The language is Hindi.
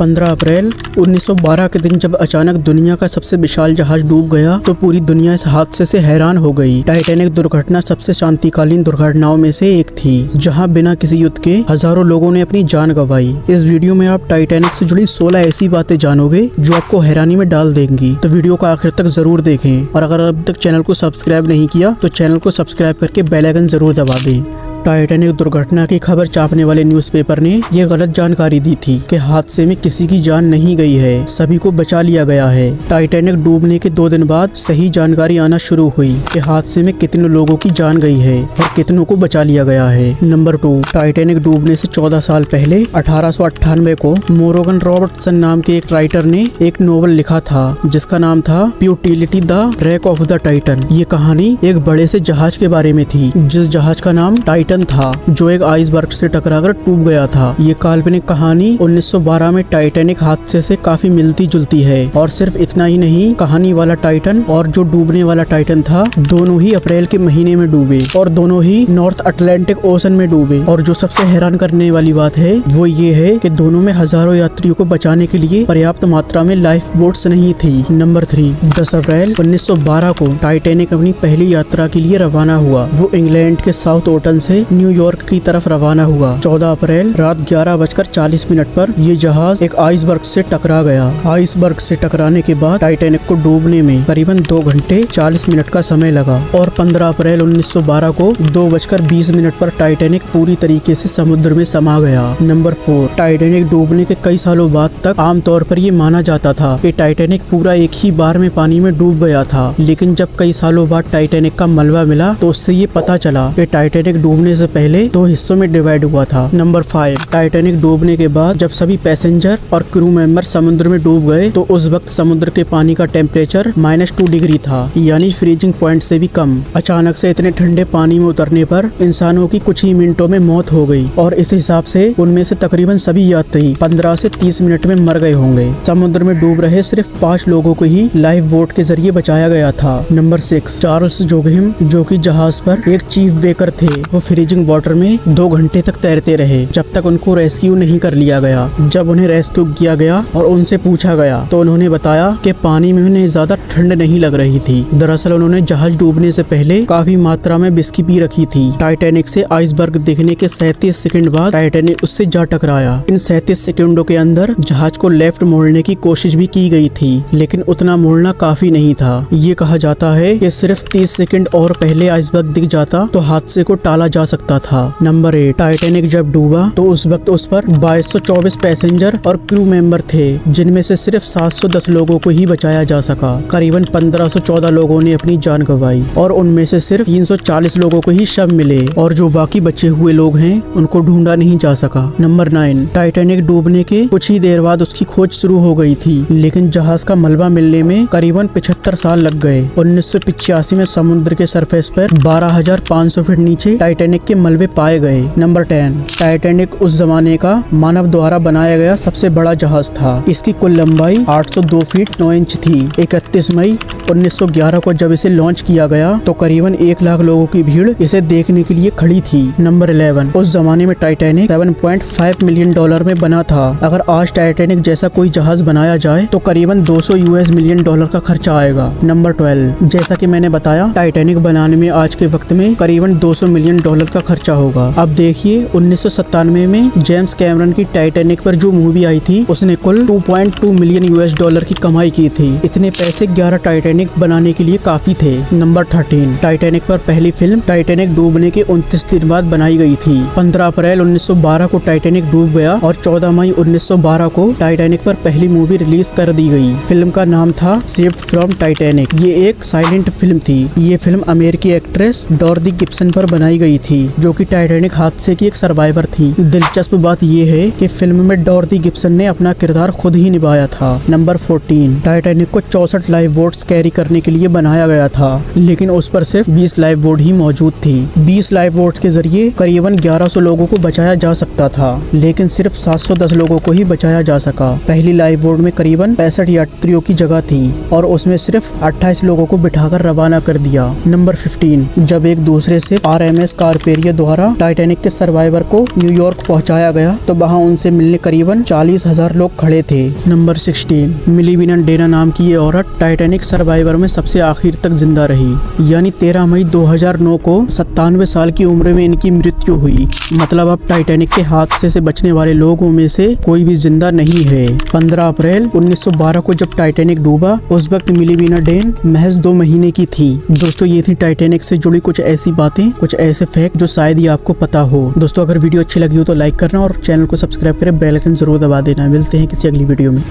15 अप्रैल 1912 के दिन जब अचानक दुनिया का सबसे विशाल जहाज डूब गया तो पूरी दुनिया इस हादसे से हैरान हो गई। टाइटैनिक दुर्घटना सबसे शांतिकालीन दुर्घटनाओं में से एक थी, जहां बिना किसी युद्ध के हजारों लोगों ने अपनी जान गंवाई। इस वीडियो में आप टाइटैनिक से जुड़ी 16 ऐसी बातें जानोगे जो आपको हैरानी में डाल देंगी, तो वीडियो को आखिर तक जरूर देखें। और अगर अब तक चैनल को सब्सक्राइब नहीं किया तो चैनल को सब्सक्राइब करके बेल आइकन जरूर दबा दें। टाइटैनिक दुर्घटना की खबर छापने वाले न्यूज़पेपर ने यह गलत जानकारी दी थी कि हादसे में किसी की जान नहीं गई है, सभी को बचा लिया गया है। टाइटैनिक डूबने के 2 दिन बाद सही जानकारी आना शुरू हुई कि हादसे में कितने लोगों की जान गई है और कितनों को बचा लिया गया है। नंबर 2, टाइटैनिक डूबने से 14 साल पहले 1898 को मोर्गन रॉबर्टसन नाम के एक राइटर ने एक नोवेल लिखा था जिसका नाम था Futility the wreck of the Titan. ये कहानी एक बड़े से जहाज के बारे में थी जिस जहाज का नाम टाइटन था, जो एक आइसबर्ग से टकराकर टूट गया था। ये काल्पनिक कहानी 1912 में टाइटैनिक हादसे से काफी मिलती जुलती है। और सिर्फ इतना ही नहीं, कहानी वाला टाइटन और जो डूबने वाला टाइटन था दोनों ही अप्रैल के महीने में डूबे और दोनों ही नॉर्थ अटलांटिक ओशन में डूबे। और जो सबसे हैरान करने वाली बात है वो ये है कि दोनों में हजारों यात्रियों को बचाने के लिए पर्याप्त मात्रा में लाइफ बोट्स नहीं थी। नंबर 3, 10 अप्रैल 1912 को टाइटैनिक अपनी पहली यात्रा के लिए रवाना हुआ। वो इंग्लैंड के साउथ ओटन से न्यूयॉर्क की तरफ रवाना हुआ। 14 अप्रैल रात 11:40 पर ये जहाज एक आइसबर्ग से टकरा गया। आइसबर्ग से टकराने के बाद टाइटैनिक को डूबने में करीबन 2 घंटे 40 मिनट का समय लगा। और 15 अप्रैल 1912 को 2:20 पर टाइटैनिक पूरी तरीके से समुद्र में समा गया। नंबर 4, टाइटैनिक डूबने के कई सालों बाद तक आमतौर पर ये माना जाता था कि टाइटैनिक पूरा एक ही बार में पानी में डूब गया था, लेकिन जब कई सालों बाद टाइटैनिक का मलबा मिला तो उससे ये पता चला कि टाइटैनिक डूबने से पहले 2 हिस्सों में डिवाइड हुआ था। नंबर 5, टाइटैनिक डूबने के बाद जब सभी पैसेंजर और क्रू मेंबर समुद्र में डूब गए तो उस वक्त समुद्र के पानी का टेम्परेचर -2 डिग्री था, यानी फ्रीजिंग पॉइंट से भी कम। अचानक से इतने ठंडे पानी में उतरने पर इंसानों की कुछ ही मिनटों में मौत हो गई और इस हिसाब से उनमें से तकरीबन सभी यात्री 15 से 30 मिनट में मर गए होंगे। समुद्र में डूब रहे सिर्फ 5 लोगों को ही लाइफ बोट के जरिए बचाया गया था। नंबर 6, चार्ल्स जोगहिम, जो कि जहाज पर एक चीफ बेकर थे, वो फ्रीजिंग वाटर में 2 घंटे तक तैरते रहे जब तक उनको रेस्क्यू नहीं कर लिया गया। जब उन्हें रेस्क्यू किया गया और उनसे पूछा गया तो उन्होंने बताया कि पानी में उन्हें ज्यादा ठंड नहीं लग रही थी। दरअसल उन्होंने जहाज डूबने से पहले काफी मात्रा में विस्की पी रखी थी। टाइटैनिक से आइसबर्ग दिखने के 37 सेकंड बाद टाइटैनिक उससे जा टकराया। इन 37 सेकंडों के अंदर जहाज को लेफ्ट मोड़ने की कोशिश भी की गई थी, लेकिन उतना मोड़ना काफी नहीं था। ये कहा जाता है कि सिर्फ 30 सेकंड और पहले आइसबर्ग दिख जाता तो हादसे को टाला जा सकता था। नंबर 8, टाइटैनिक जब डूबा तो उस वक्त उस पर 2224 पैसेंजर और क्रू मेंबर थे, जिनमें से सिर्फ 710 लोगों को ही बचाया जा सका। करीबन 1514 लोगों ने अपनी जान गंवाई और उनमें से सिर्फ 340 लोगों को ही शव मिले और जो बाकी बचे हुए लोग हैं उनको ढूंढा नहीं जा सका। नंबर 9, टाइटैनिक डूबने के कुछ ही देर बाद उसकी खोज शुरू हो गई थी, लेकिन जहाज का मलबा मिलने में करीबन 75 साल लग गए। 1985 में समुद्र के सरफेस पर 12,500 फीट नीचे टाइटैनिक के मलबे पाए गए। नंबर 10, टाइटैनिक उस जमाने का मानव द्वारा बनाया गया सबसे बड़ा जहाज था। इसकी कुल लंबाई 802 फीट 9 इंच थी। 31 मई 1911 को जब इसे लॉन्च किया गया तो करीबन 1 लाख लोगों की भीड़ इसे देखने के लिए खड़ी थी। नंबर 11, उस जमाने में टाइटैनिक $7.5 मिलियन में बना था। अगर आज टाइटैनिक जैसा कोई जहाज बनाया जाए तो करीबन $200 मिलियन का खर्चा आएगा। नंबर 12, जैसा कि मैंने बताया टाइटैनिक बनाने में आज के वक्त में करीबन $200 मिलियन का खर्चा होगा। अब देखिए 1997 में जेम्स कैमरन की टाइटैनिक पर जो मूवी आई थी उसने कुल $2.2 मिलियन की कमाई की थी। इतने पैसे 11 टाइटैनिक बनाने के लिए काफी थे। नंबर 13, टाइटैनिक पर पहली फिल्म टाइटैनिक डूबने के 29 दिन बाद बनाई गई थी। 15 अप्रैल 1912 को टाइटैनिक डूब गया और 14 मई 1912 को टाइटैनिक पर पहली मूवी रिलीज कर दी गई। फिल्म का नाम था सेव्ड फ्रॉम टाइटैनिक। ये एक साइलेंट फिल्म थी। ये फिल्म अमेरिकी एक्ट्रेस डॉर्दी गिब्सन पर बनाई गई थी, जो कि टाइटैनिक हादसे की एक सर्वाइवर थी। दिलचस्प बात यह है कि फिल्म में डॉर्दी गिब्सन ने अपना किरदार खुद ही निभाया था। नंबर 14, टाइटैनिक को 64 लाइफ बोट्स कैरी कैरी करने के लिए बनाया गया था, लेकिन उस पर सिर्फ 20 लाइफ बोट ही मौजूद थी। 20 लाइफ बोट के जरिए करीबन 1100 लोगों को बचाया जा सकता था, लेकिन सिर्फ 710 लोगों को ही बचाया जा सका। पहली लाइफ बोट में करीबन 65 यात्रियों की जगह थी और उसमें सिर्फ 28 लोगों को बिठाकर रवाना कर दिया। नंबर 15, जब एक दूसरे से RMS कार्पेरिया द्वारा टाइटैनिक के सर्वाइवर को न्यूयॉर्क पहुंचाया गया तो वहां उनसे मिलने करीबन 40,000 लोग खड़े थे। नंबर 16, मिली विनन डेना नाम की ये औरत टाइटैनिक सर्वाइवर में सबसे आखिर तक जिंदा रही, यानी 13 मई 2009 को 97 साल की उम्र में इनकी मृत्यु हुई। मतलब अब टाइटैनिक के हादसे से बचने वाले लोगों में से कोई भी जिंदा नहीं है। 15 अप्रैल 1912 को जब टाइटैनिक डूबा उस वक्त मिली विनन डेन महज 2 महीने की थी। दोस्तों ये थी टाइटैनिक से जुड़ी कुछ ऐसी बातें, कुछ ऐसे फैक्ट जो शायद ही आपको पता हो। दोस्तों अगर वीडियो अच्छी लगी हो तो लाइक करना और चैनल को सब्सक्राइब करें, बेल आइकन जरूर दबा देना। मिलते हैं किसी अगली वीडियो में।